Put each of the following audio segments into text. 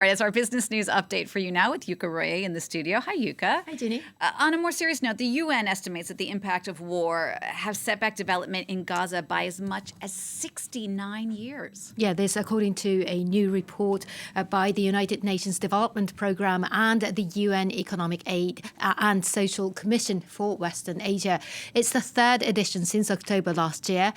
All right, it's our business news update for you now with Yuka Roye in the studio. Hi, Yuka. Hi, Jenny. On a more serious note, the UN estimates that the impact of war have set back development in Gaza by as much as 69 years. Yeah, this according to a new report by the United Nations Development Programme and the UN Economic Aid and Social Commission for Western Asia. It's the third edition since October last year,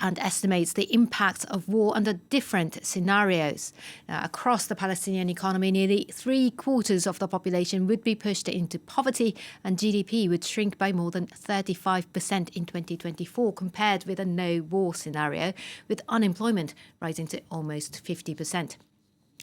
and estimates the impact of war under different scenarios. Across the Palestinian economy, nearly 3/4 of the population would be pushed into poverty, and GDP would shrink by more than 35% in 2024 compared with a no-war scenario, with unemployment rising to almost 50%.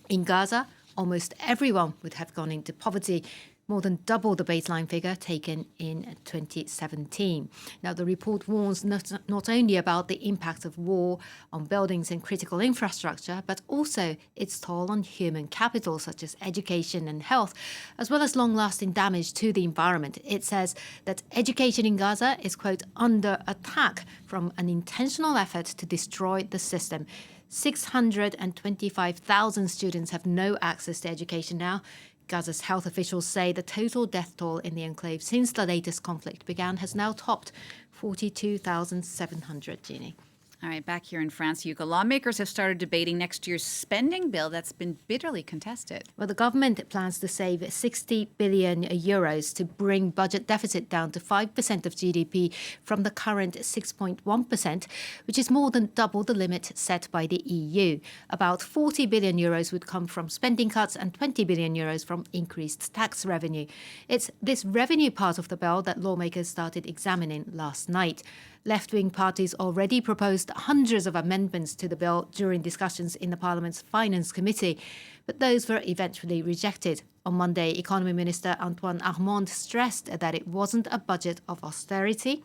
In Gaza, almost everyone would have gone into poverty, more than double the baseline figure taken in 2017. Now, the report warns not only about the impact of war on buildings and critical infrastructure, but also its toll on human capital, such as education and health, as well as long-lasting damage to the environment. It says that education in Gaza is, quote, under attack from an intentional effort to destroy the system. 625,000 students have no access to education now. Gaza's health officials say the total death toll in the enclave since the latest conflict began has now topped 42,700, Jeannie. All right, back here in France, Yuka, lawmakers have started debating next year's spending bill that's been bitterly contested. Well, the government plans to save 60 billion euros to bring budget deficit down to 5% of GDP from the current 6.1%, which is more than double the limit set by the EU. About 40 billion euros would come from spending cuts and 20 billion euros from increased tax revenue. It's this revenue part of the bill that lawmakers started examining last night. Left-wing parties already proposed hundreds of amendments to the bill during discussions in the Parliament's Finance Committee, but those were eventually rejected. On Monday, Economy Minister Antoine Armand stressed that it wasn't a budget of austerity.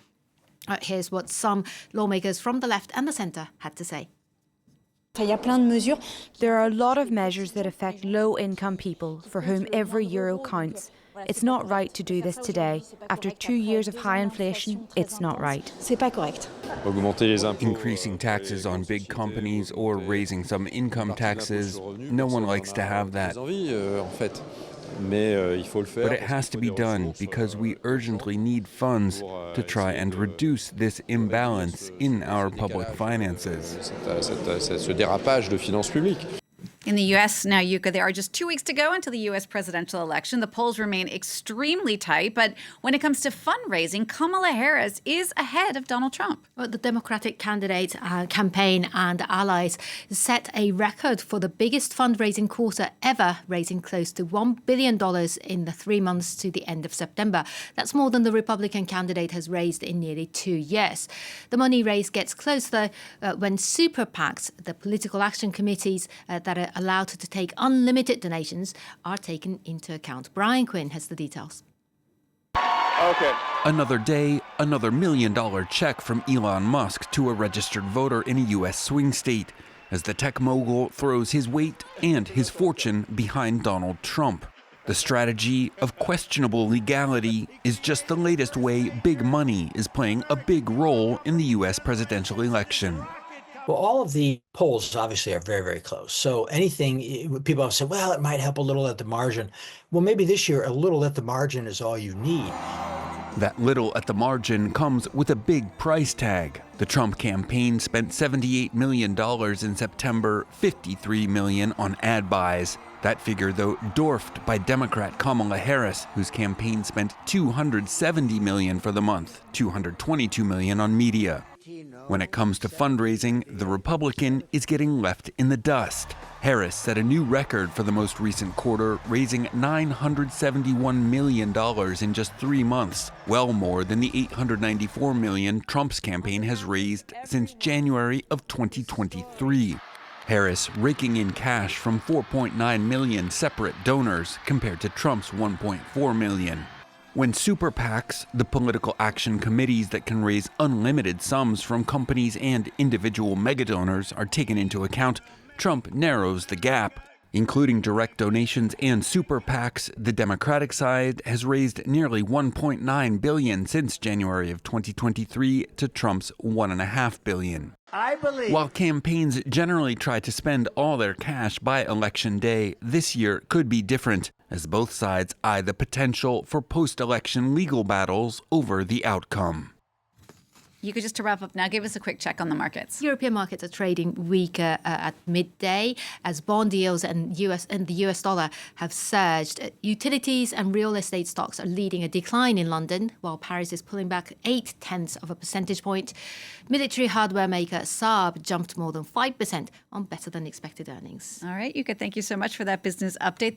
Here's what some lawmakers from the left and the centre had to say. There are a lot of measures that affect low-income people for whom every euro counts. It's not right to do this today. After 2 years of high inflation, it's not right. Increasing taxes on big companies or raising some income taxes, no one likes to have that. But it has to be done because we urgently need funds to try and reduce this imbalance in our public finances. In the U.S. now, Yuka, there are just 2 weeks to go until the U.S. presidential election. The polls remain extremely tight, but when it comes to fundraising, Kamala Harris is ahead of Donald Trump. Well, the Democratic candidate campaign and allies set a record for the biggest fundraising quarter ever, raising close to $1 billion in the 3 months to the end of September. That's more than the Republican candidate has raised in nearly 2 years. The money raised gets close, though, when super PACs, the political action committees that are allowed to take unlimited donations, are taken into account. Brian Quinn has the details. Okay. Another day, another $1 million check from Elon Musk to a registered voter in a U.S. swing state, as the tech mogul throws his weight and his fortune behind Donald Trump. The strategy of questionable legality is just the latest way big money is playing a big role in the U.S. presidential election. Well, all of the polls obviously are very, very close. So anything, people have said, well, it might help a little at the margin. Well, maybe this year, a little at the margin is all you need. That little at the margin comes with a big price tag. The Trump campaign spent $78 million in September, $53 million on ad buys. That figure, though, dwarfed by Democrat Kamala Harris, whose campaign spent $270 million for the month, $222 million on media. When it comes to fundraising, the Republican is getting left in the dust. Harris set a new record for the most recent quarter, raising $971 million in just 3 months, well more than the $894 million Trump's campaign has raised since January of 2023. Harris raking in cash from 4.9 million separate donors compared to Trump's 1.4 million. When super PACs, the political action committees that can raise unlimited sums from companies and individual megadonors, are taken into account, Trump narrows the gap. Including direct donations and super PACs, the Democratic side has raised nearly $1.9 billion since January of 2023 to Trump's $1.5 billion. While campaigns generally try to spend all their cash by Election Day, this year could be different, as both sides eye the potential for post-election legal battles over the outcome. You could just to wrap up now, give us a quick check on the markets. European markets are trading weaker at midday as bond yields and the US dollar have surged. Utilities and real estate stocks are leading a decline in London, while Paris is pulling back 0.8 of a percentage point. Military hardware maker Saab jumped more than 5% on better than expected earnings. All right, Yuka, thank you so much for that business update.